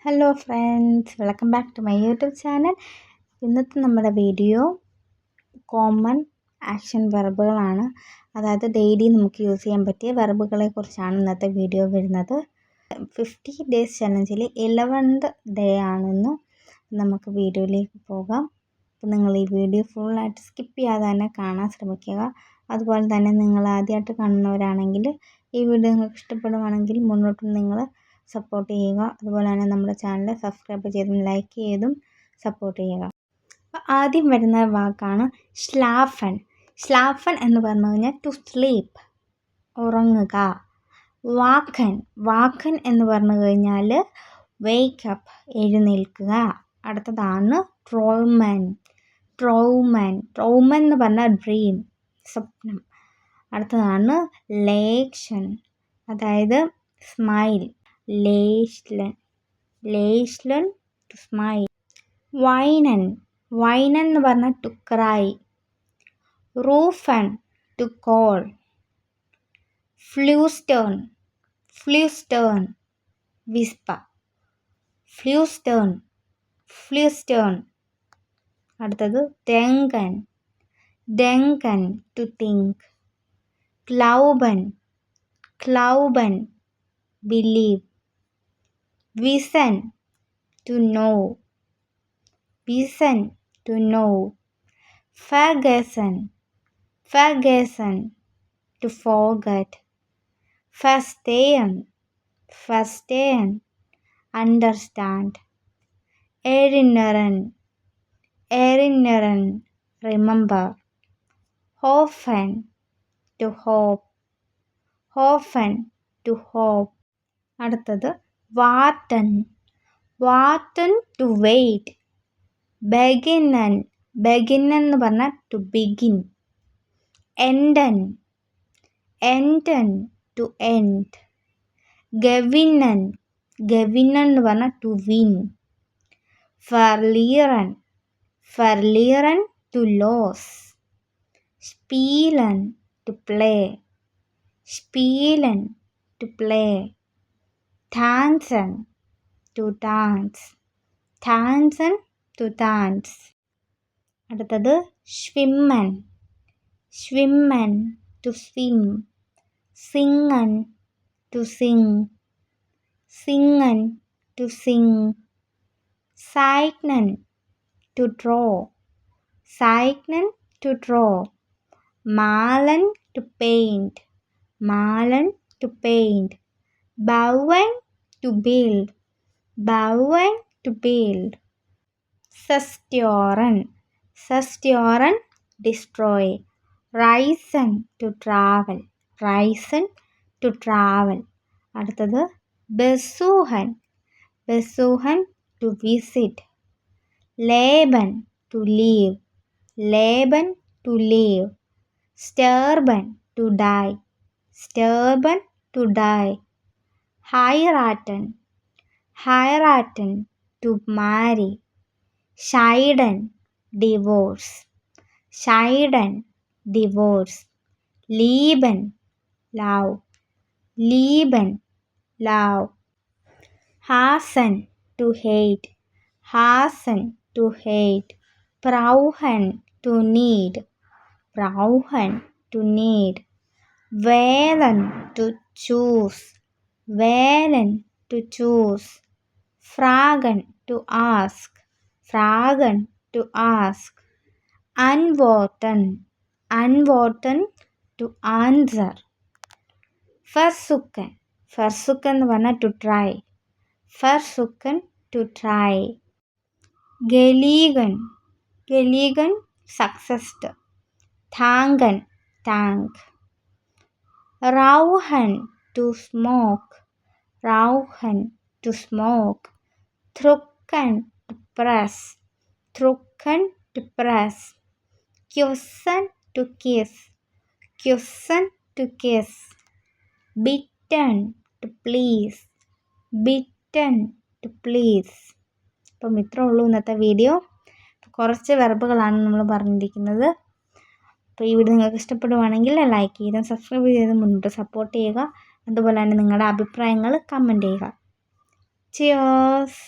Hello friends, welcome back to my YouTube channel. ഇന്നത്തെ നമ്മുടെ video common action വെർബുകളാണ്. അതായത് daily നമുക്ക് യൂസ് ചെയ്യാൻ പറ്റിയ വെർബുകളെ കുറിച്ചാണ് ഇന്നത്തെ വീഡിയോ വരുന്നത്. 50 ഡേയ്സ് ചലഞ്ചിൽ 11th ഡേ ആണെന്ന്. നമുക്ക് വീഡിയോയിലേക്ക് പോകാം. അപ്പോൾ നിങ്ങൾ ഈ വീഡിയോ ഫുള്ളായിട്ട് സ്കിപ്പ് ചെയ്യാതെ തന്നെ കാണാൻ ശ്രമിക്കുക. അതുപോലെ തന്നെ നിങ്ങൾ ആദ്യമായിട്ട് കാണുന്നവരാണെങ്കിൽ ഈ വീഡിയോ നിങ്ങൾക്ക് ഇഷ്ടപ്പെടുവാണെങ്കിൽ മുന്നോട്ട് നിങ്ങൾ സപ്പോർട്ട് ചെയ്യുക. അതുപോലെ തന്നെ നമ്മുടെ ചാനൽ സബ്സ്ക്രൈബ് ചെയ്തും ലൈക്ക് ചെയ്തും സപ്പോർട്ട് ചെയ്യുക. അപ്പോൾ ആദ്യം വരുന്ന വാക്കാണ് സ്ലാഫൻ. സ്ലാഫൻ എന്ന് പറഞ്ഞു കഴിഞ്ഞാൽ ടു സ്ലീപ്പ്, ഉറങ്ങുക. വാക്കൻ. വാക്കൻ എന്ന് പറഞ്ഞു കഴിഞ്ഞാൽ വേക്കപ്പ്, എഴുന്നേൽക്കുക. അടുത്തതാണ് ട്രോമൻ. ട്രോമൻ. ട്രോമൻ എന്ന് പറഞ്ഞാൽ ഡ്രീം, സ്വപ്നം. അടുത്തതാണ് ലേക്ഷൻ, അതായത് സ്മൈൽ. ലേശ്ലൻ. ലേശ്ലൻ ടു സ്മൈൽ. വൈനൻ. വൈനൻ എന്ന് പറഞ്ഞാൽ ടു ക്രൈ. റൂഫൻ ടു കോൾ. ഫ്ലൂസ്റ്റേൺ. ഫ്ലൂസ്റ്റേൺ വിസ്പർ. ഫ്ലൂസ്റ്റേൺ. ഫ്ലൂസ്റ്റേൺ. അടുത്തത് ഡെങ്കൻ. ഡെങ്കൻ ടു തിങ്ക്. ക്ലൗബൻ. ക്ലൗബൻ believe. Vision to know. Vision to know. Forgotten. Forgotten to forget. Fasten. Fasten understand. Ignorant. Ignorant remember. Often to hope. Often to hope. അടുത്തത് വാർട്ടൻ. വാർട്ടൻ ടു വെയിറ്റ്. ബെഗിന്നൻ. ബെഗിന്നൻ എന്ന് പറഞ്ഞാൽ ടു ബിഗിൻ. എൻഡൻ. എൻഡൻ ടു എൻഡ്. ഗവിന്നൻ. ഗവിന്നൻ എന്ന് പറഞ്ഞാൽ ടു വിൻ. ഫർലിയറൻ. ഫർലിയറൻ ടു ലോസ്. സ്പീലൻ ടു പ്ലേ. സ്പീലൻ to play. Tanzen to dance. Tanzen to dance. അടുത്തത് schwimmen. Schwimmen to swim. Singen to sing. Singen to sing. Zeichnen to draw. Zeichnen to draw. Malen to paint. Malen to paint. Bauen to build. Bauen to build. Zerstören. Zerstören destroy. Reisen to travel. Reisen to travel. അടുത്തത് besuchen. Besuchen to visit. Leben to live. Leben to live. Sterben to die. Sterben to die. Heiraten. Heiraten to marry. Scheiden divorce. Scheiden divorce. Lieben love. Lieben love. Hassen to hate. Hassen to hate. Brauchen to need. Brauchen to need. Wählen to choose. Wählen to choose. Fragen to ask. Fragen to ask. Antworten. Antworten to answer. Versuchen. Versuchen എന്ന് പറഞ്ഞാൽ to try. Versuchen to try. Gelegen. Gelegen successed. Tangen tank. Rauchen to smoke. Rauchen to smoke. Drücken to press. Drücken to press. Küssen to kiss. Küssen to kiss. Bitten to please. Bitten to please. അപ്പം ഇത്രേ ഉള്ളൂ ഇന്നത്തെ video. കുറച്ച് വെർബുകളാണ് നമ്മൾ പറഞ്ഞിരിക്കുന്നത്. അപ്പോൾ ഈ video നിങ്ങൾക്ക് ഇഷ്ടപ്പെടുവാണെങ്കിൽ ലൈക്ക് ചെയ്തും സബ്സ്ക്രൈബ് ചെയ്തും മുന്നോട്ട് സപ്പോർട്ട് ചെയ്യുക. അതുപോലെ തന്നെ നിങ്ങളുടെ അഭിപ്രായങ്ങൾ കമൻറ്റ് ചെയ്യുക. ചിയേഴ്സ്.